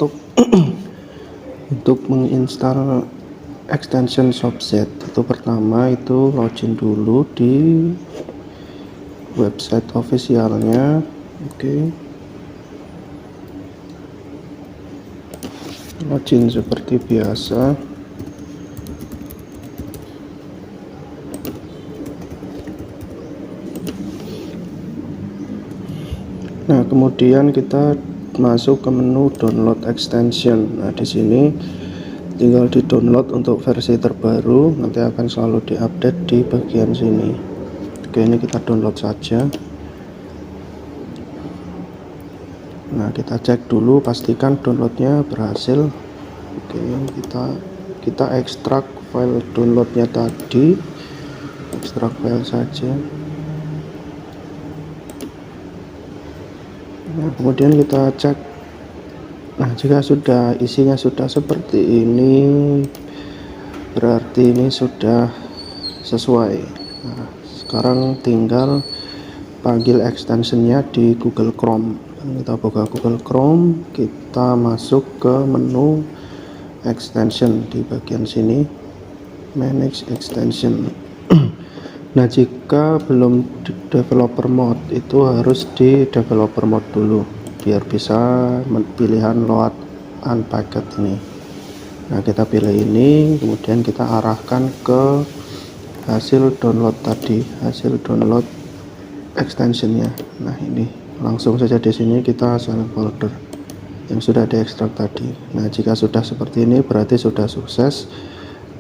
untuk untuk menginstal extension Shopset. Itu pertama itu login dulu di website officialnya. Oke. Login seperti biasa. Nah, kemudian kita masuk ke menu download extension. Nah, di sini tinggal di download untuk versi terbaru, nanti akan selalu diupdate di bagian sini. Oke, ini kita download saja. Nah, kita cek dulu, pastikan downloadnya berhasil. Oke, kita ekstrak file downloadnya tadi, ekstrak file saja. Nah, kemudian kita cek. Nah, jika sudah isinya sudah seperti ini, berarti ini sudah sesuai. Nah, sekarang tinggal panggil extensionnya di Google Chrome. Kita buka Google Chrome, kita masuk ke menu extension di bagian sini, manage extension. Nah, jika belum di developer mode, itu harus di developer mode dulu biar bisa pilihan load unpacked ini. Nah, kita pilih ini, kemudian kita arahkan ke hasil download tadi, hasil download extensionnya. Nah, ini langsung saja di sini kita select folder yang sudah diekstrak tadi. Nah, jika sudah seperti ini berarti sudah sukses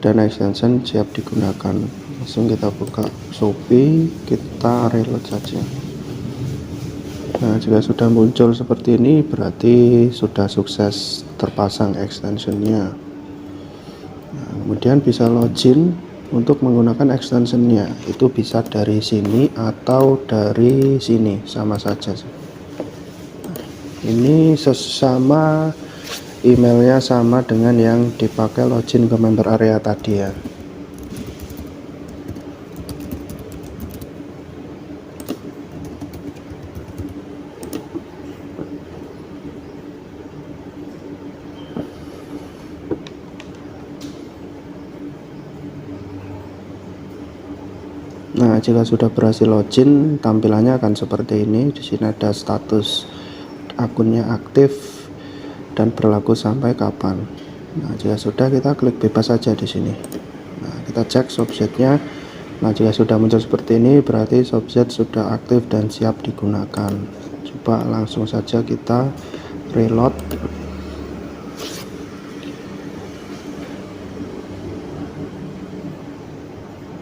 dan extension siap digunakan. Langsung kita buka Shopee, kita reload saja. Nah, jika sudah muncul seperti ini berarti sudah sukses terpasang extensionnya. Nah, kemudian bisa login. Untuk menggunakan extensionnya itu bisa dari sini atau dari sini, sama saja. Ini sesama emailnya sama dengan yang dipakai login ke member area tadi ya. Nah, jika sudah berhasil login, tampilannya akan seperti ini. Di sini ada status akunnya aktif dan berlaku sampai kapan. Nah, jika sudah, kita klik bebas saja di sini. Nah, kita cek Shopset-nya. Nah, jika sudah muncul seperti ini, berarti Shopset sudah aktif dan siap digunakan. Coba langsung saja kita reload.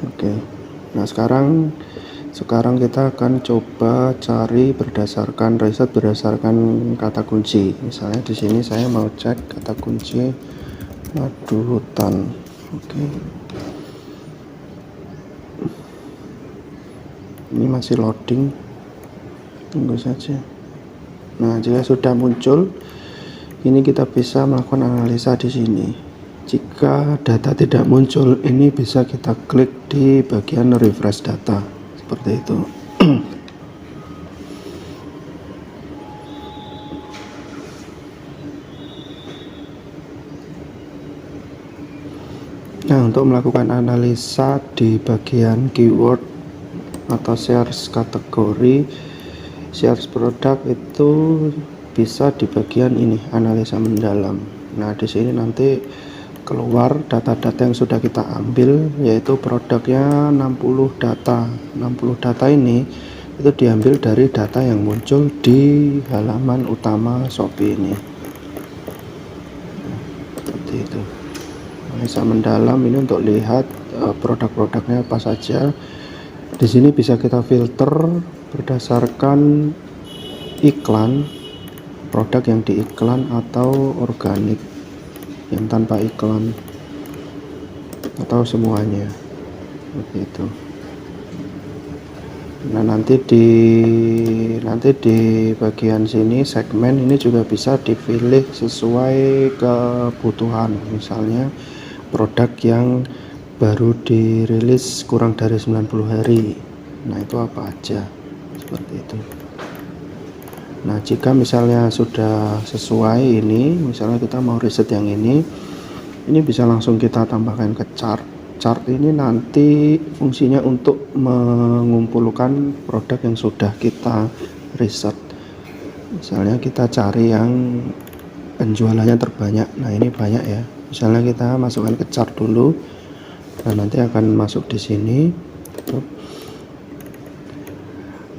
Oke. Nah, sekarang kita akan coba cari berdasarkan riset berdasarkan kata kunci. Misalnya di sini saya mau cek kata kunci madu hutan. Oke. Ini masih loading. Tunggu saja. Nah, jika sudah muncul, ini kita bisa melakukan analisa di sini. Jika data tidak muncul, ini bisa kita klik di bagian refresh data seperti itu. Nah, untuk melakukan analisa di bagian keyword atau shares kategori, shares produk itu bisa di bagian ini, analisa mendalam. Nah, di sini nanti keluar data-data yang sudah kita ambil, yaitu produknya 60 data. 60 data ini itu diambil dari data yang muncul di halaman utama Shopee ini. Seperti itu. Analisa mendalam ini untuk lihat produk-produknya apa saja. Di sini bisa kita filter berdasarkan iklan, produk yang diiklan atau organik yang tanpa iklan, atau semuanya begitu. Nah, nanti di bagian sini segmen ini juga bisa dipilih sesuai kebutuhan. Misalnya produk yang baru dirilis kurang dari 90 hari. Nah, itu apa aja seperti itu. Nah, jika misalnya sudah sesuai ini, misalnya kita mau riset yang ini bisa langsung kita tambahkan ke chart. Chart ini nanti fungsinya untuk mengumpulkan produk yang sudah kita riset. Misalnya kita cari yang penjualannya terbanyak. Nah, ini banyak ya. Misalnya kita masukkan ke chart dulu. Nah, nanti akan masuk di sini.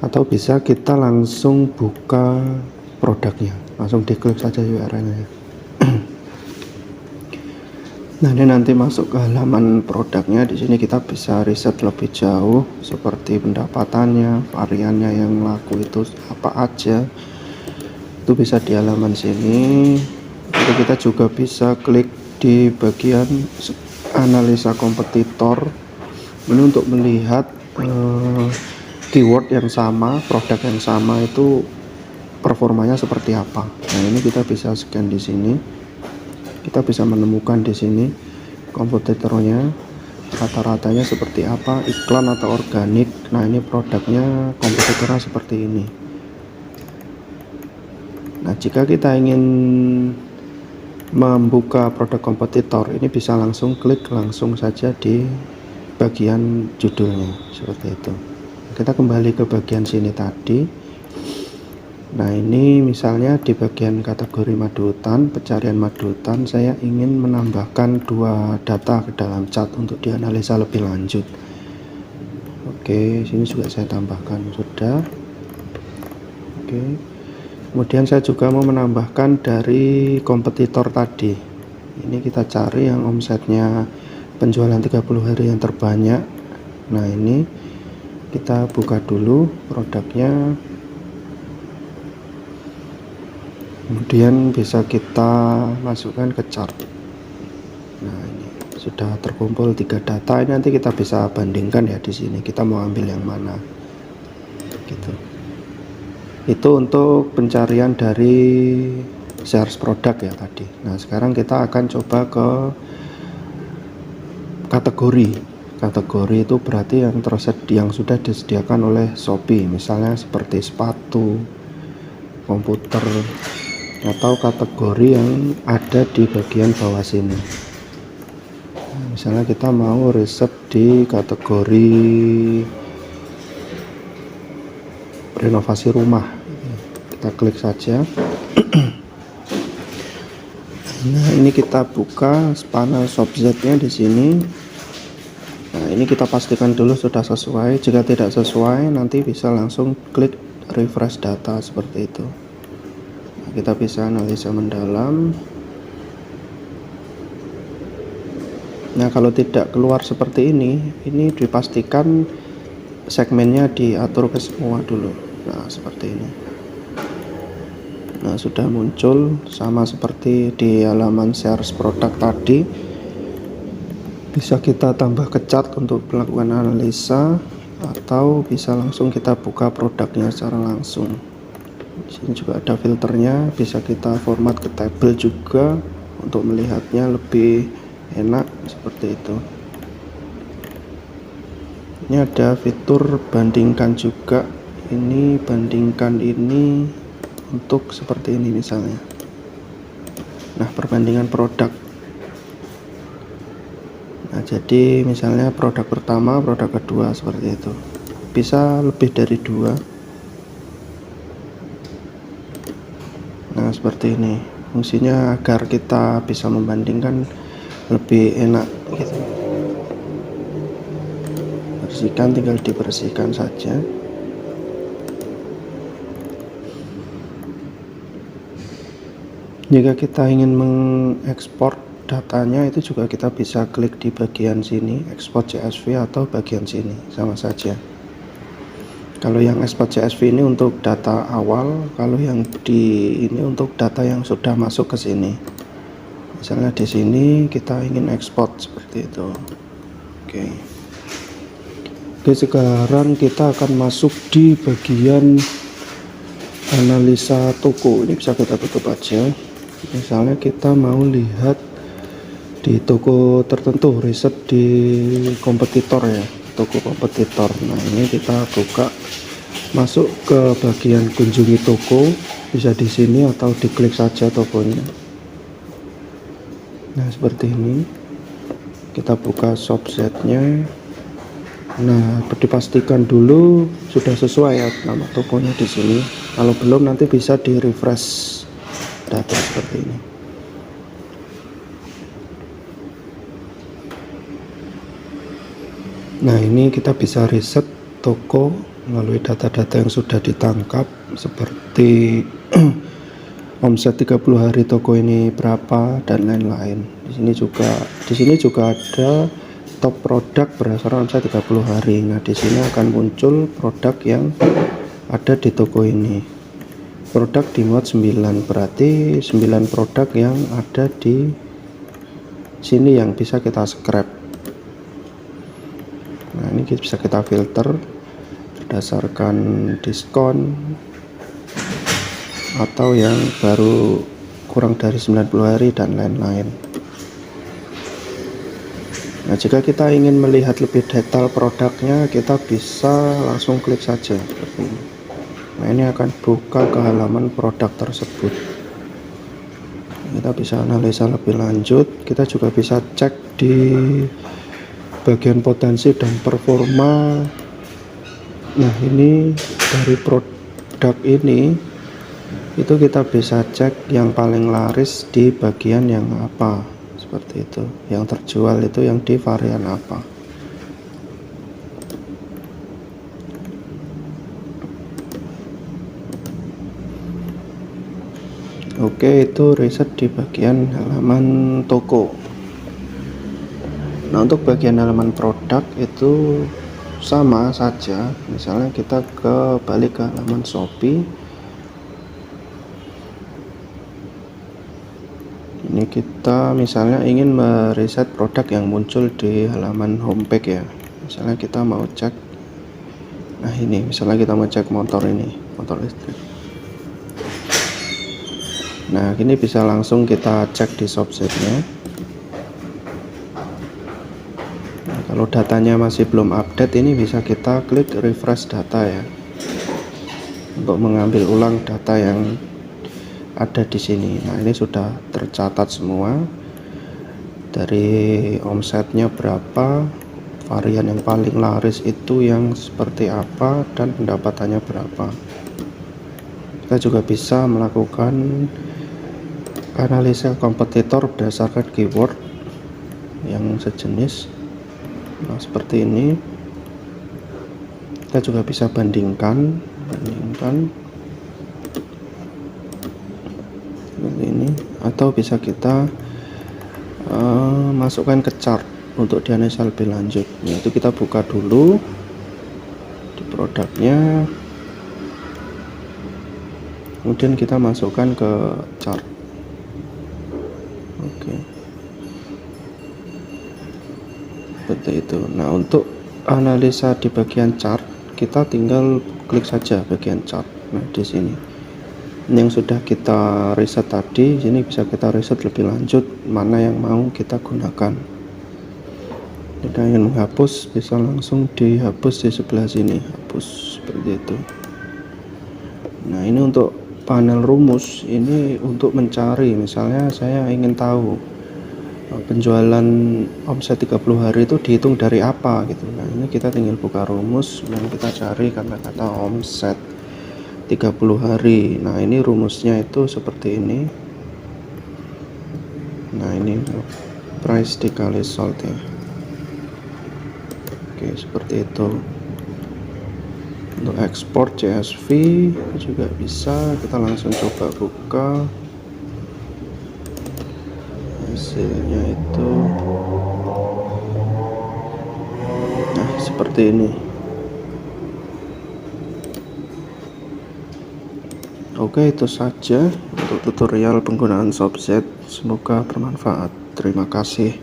Atau bisa kita langsung buka produknya, langsung diklik saja URL-nya. Nah, ini nanti masuk ke halaman produknya. Di sini kita bisa riset lebih jauh seperti pendapatannya, variannya yang laku itu apa aja. Itu bisa di halaman sini. Jadi kita juga bisa klik di bagian analisa kompetitor. Ini untuk melihat keyword yang sama, produk yang sama itu performanya seperti apa. Nah, ini kita bisa scan di sini. Kita bisa menemukan di sini kompetitornya, rata-ratanya seperti apa, iklan atau organik. Nah, ini produknya kompetitornya seperti ini. Nah, jika kita ingin membuka produk kompetitor, ini bisa langsung klik langsung saja di bagian judulnya seperti itu. Kita kembali ke bagian sini tadi. Nah, ini misalnya di bagian kategori madu hutan, pencarian madu hutan, saya ingin menambahkan 2 data ke dalam chart untuk dianalisa lebih lanjut. Oke, sini juga saya tambahkan sudah. Oke. Kemudian saya juga mau menambahkan dari kompetitor tadi. Ini kita cari yang omsetnya penjualan 30 hari yang terbanyak. Nah, ini kita buka dulu produknya, kemudian bisa kita masukkan ke chart. Nah, ini sudah terkumpul 3 data. Ini nanti kita bisa bandingkan ya di sini. Kita mau ambil yang mana, gitu. Itu untuk pencarian dari search produk ya tadi. Nah, sekarang kita akan coba ke kategori. Kategori itu berarti yang sudah disediakan oleh Shopee, misalnya seperti sepatu, komputer, atau kategori yang ada di bagian bawah sini. Nah, misalnya kita mau riset di kategori renovasi rumah, kita klik saja. Nah, ini kita buka panel subjeknya di sini. Nah, ini kita pastikan dulu sudah sesuai. Jika tidak sesuai, nanti bisa langsung klik refresh data seperti itu. Nah, kita bisa analisa mendalam. Nah, kalau tidak keluar seperti ini dipastikan segmennya diatur ke semua dulu. Nah, seperti ini. Nah, sudah muncul sama seperti di halaman search produk tadi. Bisa kita tambah ke chart untuk melakukan analisa, atau bisa langsung kita buka produknya secara langsung. Di sini juga ada filternya, bisa kita format ke tabel juga untuk melihatnya lebih enak seperti itu. Ini ada fitur bandingkan juga. Ini bandingkan ini untuk seperti ini misalnya. Nah, perbandingan produk. Nah, jadi misalnya produk pertama, produk kedua seperti itu. Bisa lebih dari 2. Nah, seperti ini. Fungsinya agar kita bisa membandingkan lebih enak gitu. Bersihkan, tinggal dibersihkan saja. Jika kita ingin mengekspor datanya, itu juga kita bisa klik di bagian sini, export CSV, atau bagian sini sama saja. Kalau yang export CSV ini untuk data awal, kalau yang di ini untuk data yang sudah masuk ke sini. Misalnya di sini kita ingin ekspor seperti itu. Oke, sekarang kita akan masuk di bagian analisa toko. Ini bisa kita tutup aja. Misalnya kita mau lihat di toko tertentu, riset di kompetitor ya, toko kompetitor. Nah, ini kita buka masuk ke bagian kunjungi toko, bisa di sini atau diklik saja tokonya. Nah, seperti ini. Kita buka shopsetnya. Nah, dipastikan dulu sudah sesuai ya nama tokonya di sini. Kalau belum nanti bisa di refresh data seperti ini. Nah, ini kita bisa riset toko melalui data-data yang sudah ditangkap seperti omset 30 hari toko ini berapa dan lain-lain. Di sini juga ada top produk berdasarkan omset 30 hari. Nah, di sini akan muncul produk yang ada di toko ini. Produk di muat 9, berarti 9 produk yang ada di sini yang bisa kita scrap. Nah, ini bisa kita filter berdasarkan diskon atau yang baru kurang dari 90 hari dan lain-lain. Nah, jika kita ingin melihat lebih detail produknya, kita bisa langsung klik saja seperti ini. Nah, ini akan buka ke halaman produk tersebut. Kita bisa analisa lebih lanjut. Kita juga bisa cek di bagian potensi dan performa. Nah, ini dari produk ini itu kita bisa cek yang paling laris di bagian yang apa, seperti itu. Yang terjual itu yang di varian apa. Oke, itu riset di bagian halaman toko. Nah, untuk bagian halaman produk itu sama saja. Misalnya kita balik ke halaman Shopee. Ini kita misalnya ingin meriset produk yang muncul di halaman homepage ya. Misalnya kita mau cek, nah ini misalnya kita mau cek motor ini, motor listrik. Nah, ini bisa langsung kita cek di shopsetnya. Nah, kalau datanya masih belum update, ini bisa kita klik refresh data ya, untuk mengambil ulang data yang ada di sini. Nah, ini sudah tercatat semua dari omsetnya berapa, varian yang paling laris itu yang seperti apa, dan pendapatannya berapa. Kita juga bisa melakukan analisa kompetitor berdasarkan keyword yang sejenis. Nah, seperti ini. Kita juga bisa bandingkan seperti ini, atau bisa kita masukkan ke chart untuk dianalisa lebih lanjut. Yaitu kita buka dulu di produknya, kemudian kita masukkan ke chart. Oke, seperti itu. Nah, untuk analisa di bagian chart, kita tinggal klik saja bagian chart. Nah, di sini yang sudah kita riset tadi, sini bisa kita riset lebih lanjut mana yang mau kita gunakan. Kita ingin menghapus, bisa langsung dihapus di sebelah sini, hapus seperti itu. Nah, ini untuk panel rumus, ini untuk mencari, misalnya saya ingin tahu penjualan omset 30 hari itu dihitung dari apa gitu. Nah, ini kita tinggal buka rumus dan kita cari kata-kata omset 30 hari. Nah, ini rumusnya itu seperti ini. Nah, ini price dikali sold ya. Oke, seperti itu. Untuk ekspor CSV juga bisa, kita langsung coba buka hasilnya itu. Nah, seperti ini. Oke, itu saja untuk tutorial penggunaan Shopset. Semoga bermanfaat. Terima kasih.